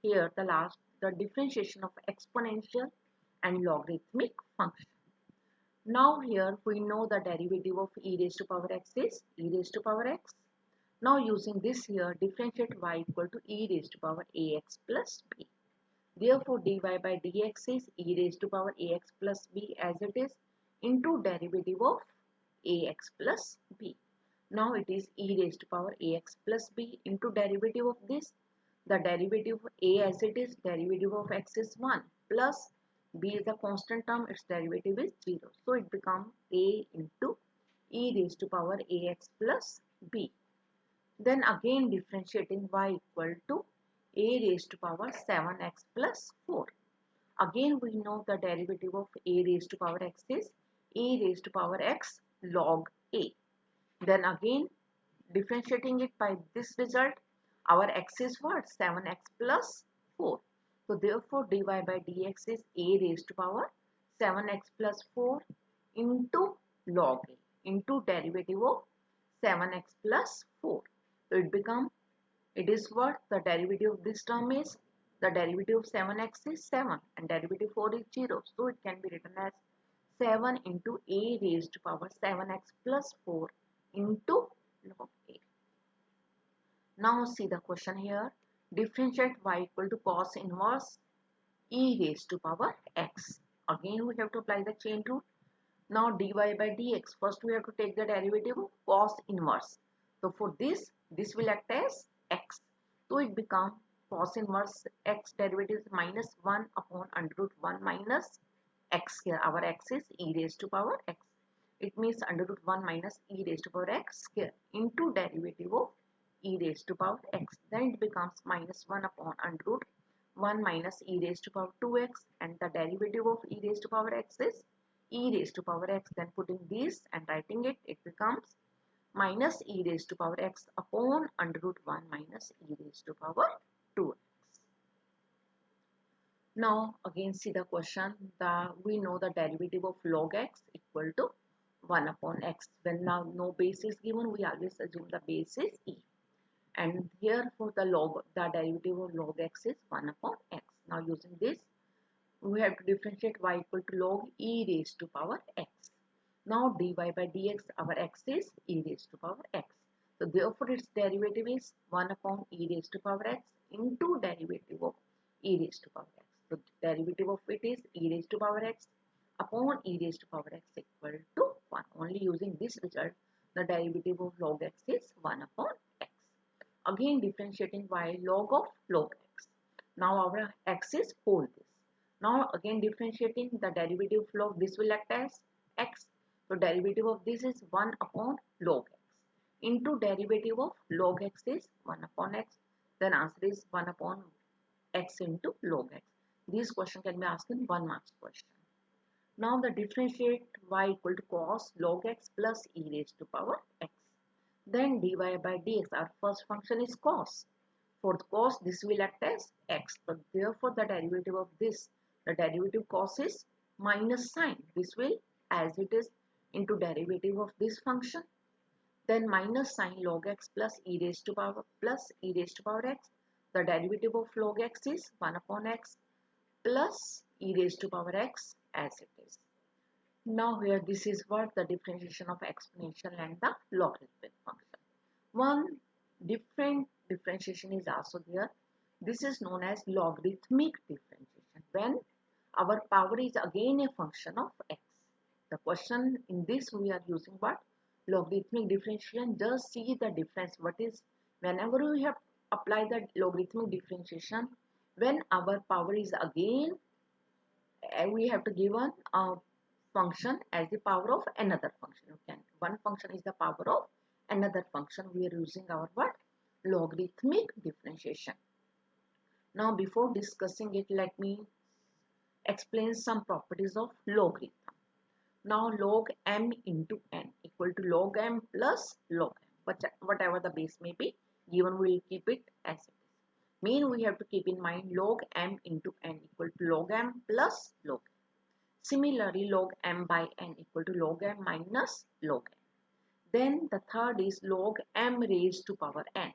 here the differentiation of exponential and logarithmic function. Now here we know the derivative of e raised to power x is e raised to power x. Now using this here, differentiate y equal to e raised to power ax plus b. Therefore dy by dx is e raised to power ax plus b as it is into derivative of ax plus b. Now it is e raised to power ax plus b into derivative of this. The derivative of a as it is, derivative of x is 1 plus b is a constant term, its derivative is 0. So it becomes a into e raised to power ax plus b. Then again differentiating y equal to a raised to power 7x plus 4. Again we know the derivative of a raised to power x is a raised to power x log a. Then again differentiating it by this result, our x is what? 7x plus 4. So therefore dy by dx is a raised to power 7x plus 4 into log a into derivative of 7x plus 4. So it is what? The derivative of this term is, the derivative of 7x is 7 and derivative 4 is 0. So it can be written as 7 into a raised to power 7x plus 4 into log a. Now see the question here. Differentiate y equal to cos inverse e raised to power x. Again we have to apply the chain rule. Now dy by dx. First we have to take the derivative of cos inverse. So for this will act as x. So it becomes cos inverse x derivative is minus 1 upon under root 1 minus x here. Our x is e raised to power x. It means under root 1 minus e raised to power x here into derivative of e raised to power x. Then it becomes minus 1 upon under root 1 minus e raised to power 2x, and the derivative of e raised to power x is e raised to power x. Then putting this and writing it, it becomes minus e raised to power x upon under root 1 minus e raised to power 2x. Now again see the question. We know the derivative of log x equal to 1 upon x. When now no base is given, we always assume the base is e. And here for the derivative of log x is 1 upon x. Now using this, we have to differentiate y equal to log e raised to power x. Now dy by dx, our x is e raised to power x. So therefore its derivative is 1 upon e raised to power x into derivative of e raised to power x. So derivative of it is e raised to power x upon e raised to power x equal to 1. Only using this result, the derivative of log x is 1 upon x. Again differentiating y log of log x. Now our x is whole this. Now again differentiating the derivative of log, this will act as x. So derivative of this is 1 upon log x into derivative of log x is 1 upon x. Then answer is 1 upon x into log x. This question can be asked in 1 marks question. Now the differentiate y equal to cos log x plus e raised to power x. Then dy by dx, our first function is cos. For the cos, this will act as x. But therefore the derivative of this, the derivative cos is minus sign. This will as it is into derivative of this function. Then minus sign log x plus e raised to power x. The derivative of log x is 1 upon x plus e raised to power x as it is. Now here this is what the differentiation of exponential and the logarithmic function. One different differentiation is also there. This is known as logarithmic differentiation, when our power is again a function of x. The question in this we are using what? Logarithmic differentiation. Just see the difference. What is, whenever we have applied the logarithmic differentiation, when our power is again, we have to give a function as the power of another function. Okay, one function is the power of another function. We are using our what? Logarithmic differentiation. Now before discussing it, let me explain some properties of logarithm. Now log m into n equal to log m plus log m. But whatever the base may be given, we will keep it as it is. Mean we have to keep in mind log m into n equal to log m plus log m. Similarly, log m by n equal to log m minus log m. Then the third is log m raised to power n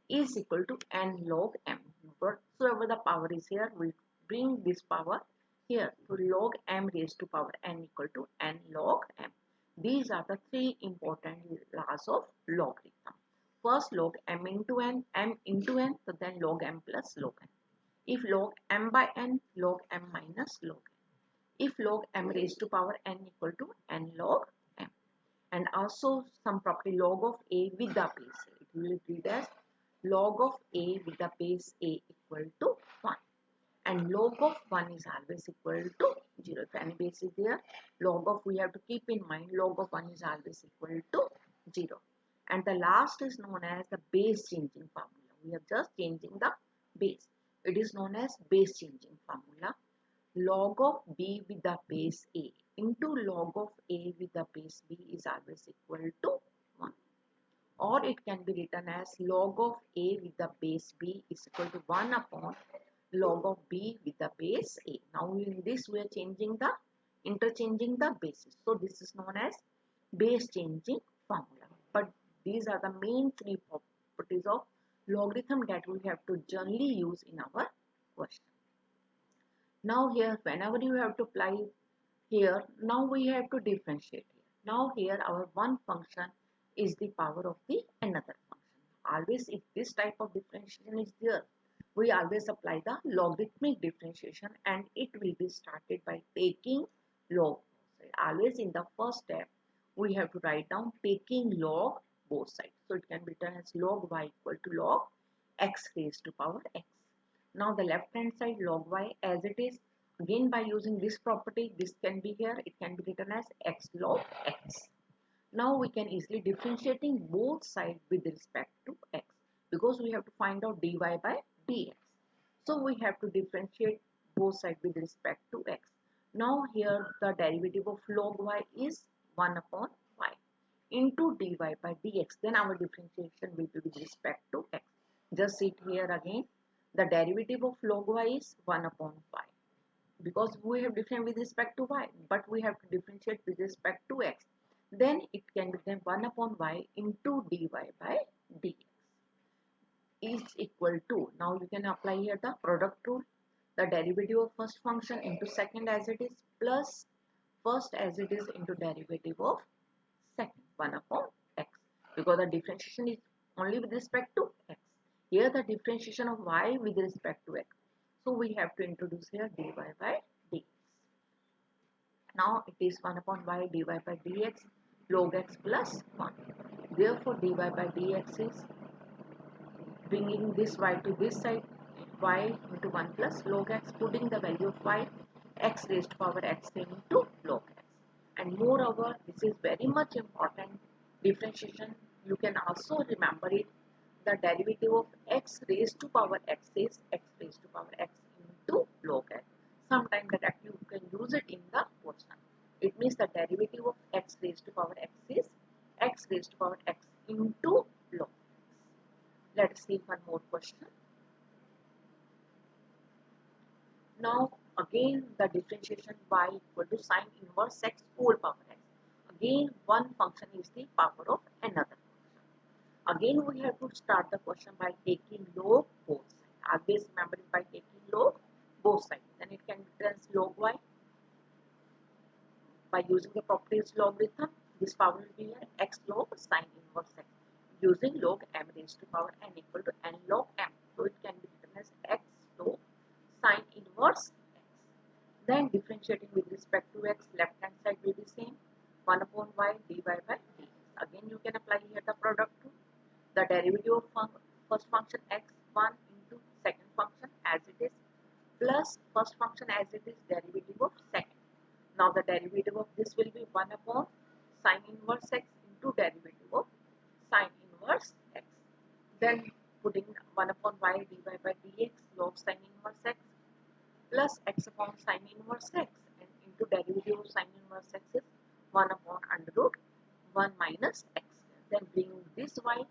is equal to n log m. whatsoever the power is here, we bring this power here. So log m raised to power n equal to n log m. These are the three important laws of logarithm. First log m into n, so then log m plus log n. If log m by n, log m minus log n. If log m raised to power n equal to n log m. And also some property log of a with the base a. It will read as log of a with the base a equal to 1. And log of 1 is always equal to 0. If any base is there, log of, we have to keep in mind, log of 1 is always equal to 0. And the last is known as the base changing formula. We are just changing the base. It is known as base changing formula. Log of b with the base a into log of a with the base b is always equal to 1. Or it can be written as log of a with the base b is equal to 1 upon log of b with the base a. Now in this we are interchanging the bases. So this is known as base changing formula. But these are the main three properties of logarithm that we have to generally use in our question. Now here, whenever you have to apply here, now we have to differentiate here. Now here our one function is the power of the another function. Always if this type of differentiation is there, we always apply the logarithmic differentiation, and it will be started by taking log. Always in the first step, we have to write down taking log both sides. So it can be written as log y equal to log x raised to power x. Now the left hand side log y as it is, again by using this property, this can be here, it can be written as x log x. Now we can easily differentiating both sides with respect to x, because we have to find out dy by dx. So we have to differentiate both sides with respect to x. Now here the derivative of log y is 1 upon y into dy by dx. Then our differentiation will be with respect to x. Just sit here again. The derivative of log y is 1 upon y, because we have different with respect to y, but we have to differentiate with respect to x. Then it can become 1 upon y into dy by dx is equal to, now you can apply here the product rule, the derivative of first function into second as it is plus first as it is into derivative of second, 1 upon x, because the differentiation is only with respect to x. Here the differentiation of y with respect to x. So we have to introduce here dy by dx. Now it is 1 upon y dy by dx log x plus 1. Therefore dy by dx is bringing this y to this side, y into 1 plus log x, putting the value of y x raised to power x into log x. And moreover, this is very much important differentiation. You can also remember it. The derivative of x raised to power x is x raised to power x into log x. Sometimes that you can use it in the question. It means the derivative of x raised to power x is x raised to power x into log x. Let's see one more question. Now again the differentiation y equal to sine inverse x whole power x. Again one function is the power of another function. Again we have to start the question by taking log both sides. Always remember it by taking log both sides. Then it can be written as log y. By using the properties logarithm, this power will be here x log sine inverse x. Using log m raised to power n equal to n log m. So it can be written as x log sine inverse x. Then differentiating with respect to x, left hand side will be same, 1 upon y dy by dx. Again you can apply here the product rule. The derivative of first function x1 into second function as it is plus first function as it is derivative of second. Now the derivative of this will be 1 upon sine inverse x into derivative of sine inverse x. Then putting 1 upon y dy by dx log sine inverse x plus x upon sine inverse x, and into derivative of sine inverse x is 1 upon under root 1 minus x. Then bringing this y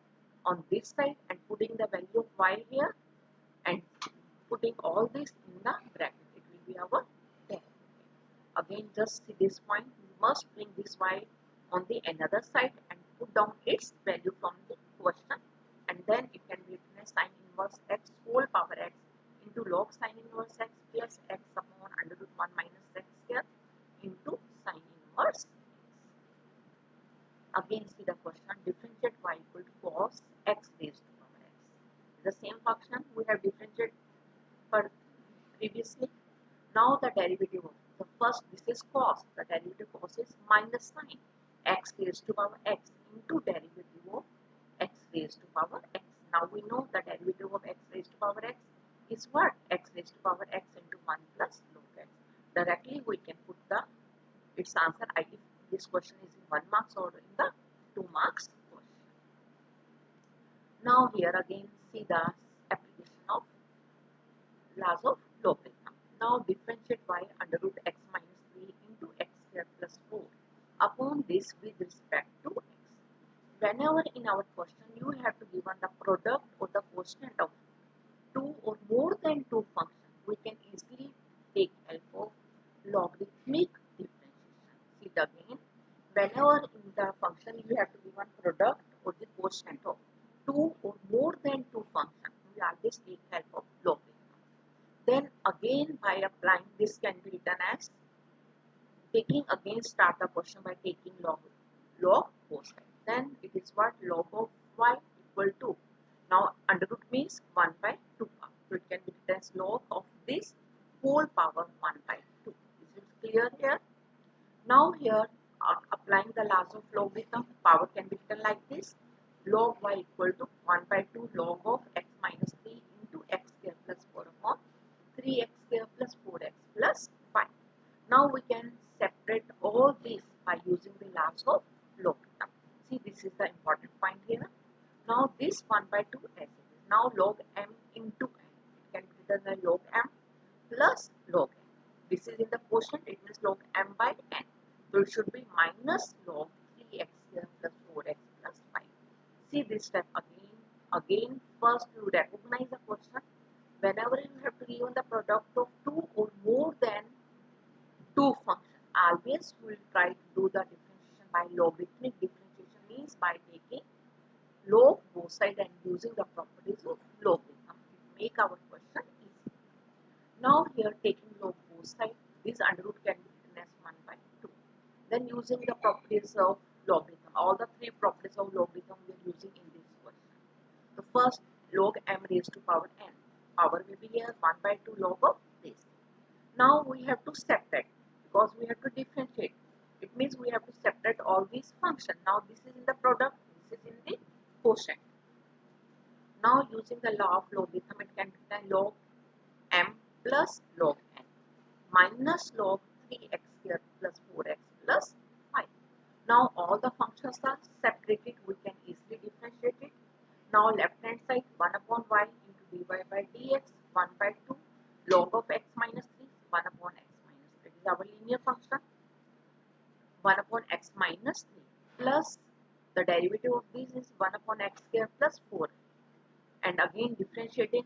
on this side and putting the value of y here and putting all this in the bracket. It will be our derivative. Again just see this point, we must bring this y on the another side and put down its value from the question, and then it can be written as sine inverse x whole power x into log sine inverse x plus x upon under root 1 minus x square into sine inverse x. Again, see the question, differentiate y equal to cos x raised to power x. The same function we have differentiated for previously. Now the derivative of the first, this is cos, the derivative cos is minus sine x raised to power x into derivative of x raised to power x. Now we know the derivative of x raised to power x is what? X raised to power x into 1 plus log x. Directly we can put the its answer if this question is in 1 marks or in the 2 marks question. Now here again see the application of laws of logarithm. Now differentiate y under root x minus 3 into x square plus 4 upon this with respect to x. Whenever in our question you have to given the product or the quotient of two or more than two functions, we can easily take help of logarithmic differentiation. See it again. Whenever in the function you have to give one product or the quotient of two or more than two functions, we always take help of logarithm. Then again by applying this can be written as taking again start the question by taking log both sides. Then it is what log of y equal to. Now under root means 1 by 2. So it can be written as log of this whole power 1 by 2. Is it clear here? Now here applying the laws of logarithm, power can be written like this. Log y equal to 1 by 2 log of x minus 3 into x square plus 4 upon 3x square plus 4x plus 5. Now we can separate all these by using the laws of logarithm. See, this is the important point here. Now this 1 by 2 as it is. Now log m into n. It can be written as log m plus log n. This is in the quotient, it means log m by n. So it should be minus log 3x square plus 4x plus 5. See this step again. Again, first you recognize the question. Whenever you have to give the product of two or more than two functions, always we will try to do the differentiation by logarithmic differentiation, means by taking log both sides and using the properties of logarithm. It make our question easy. Now here taking log both sides, this under root can be written as 1 by 2. Then using the properties of logarithm, all the three properties of logarithm we are using in this question. The first, log m raised to power n. Power will be here 1 by 2 log of this. Now we have to separate because we have to differentiate. It means we have to separate all these functions. Now this is in the product, this is in the quotient. Now using the law of logarithm, it can be written log m plus log n minus log 3x square plus 4x plus 5. Now all the functions are separated, we can easily differentiate it. Now left hand side 1 upon y into dy by dx, 1 by 2 log of x minus 3, 1 upon x minus 3. It is our linear function. 1 upon x minus 3 plus the derivative of this is 1 upon x square plus 4. And again differentiating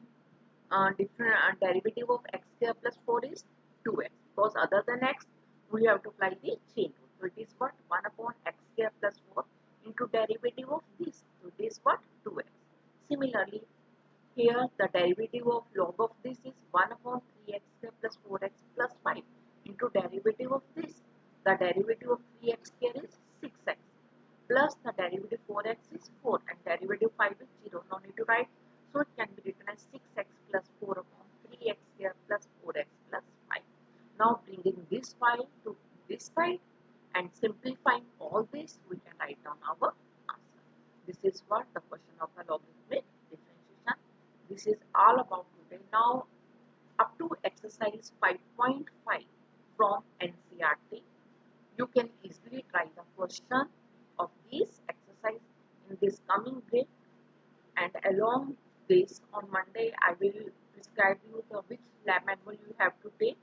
derivative of x square plus 4 is 2x, because other than x we have to apply the chain rule. So it is what 1 upon x square plus 4 into derivative of this. So it is what 2x. Similarly here the derivative of log of this is 1 upon 3x square plus 4x plus 5 into derivative of this. The derivative of 3x square is 6x plus the derivative 4x is 4 and derivative 5 is 0. No need to write. So it can be written as 6x plus 4 upon 3x square plus 4x plus 5. Now bringing this 5 to this side and simplifying all this, we can write down our answer. This is what the question of the logarithmic differentiation. This is all about today. Now up to exercise 5.5 from NCERT, you can easily try the question of this exercise in this coming break, and along this on Monday I will prescribe you the which lab manual you have to take.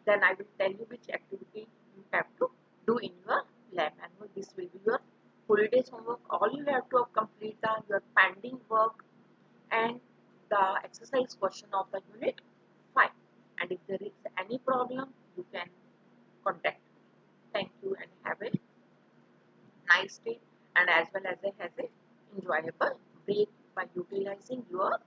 Then I will tell you which activity you have to do in your lab manual. This will be your full day's homework. All you have to complete your pending work and the exercise question of the unit 5. And if there is any problem, you can contact me. Thank you and have a nice day, and as well as a enjoyable break by utilizing your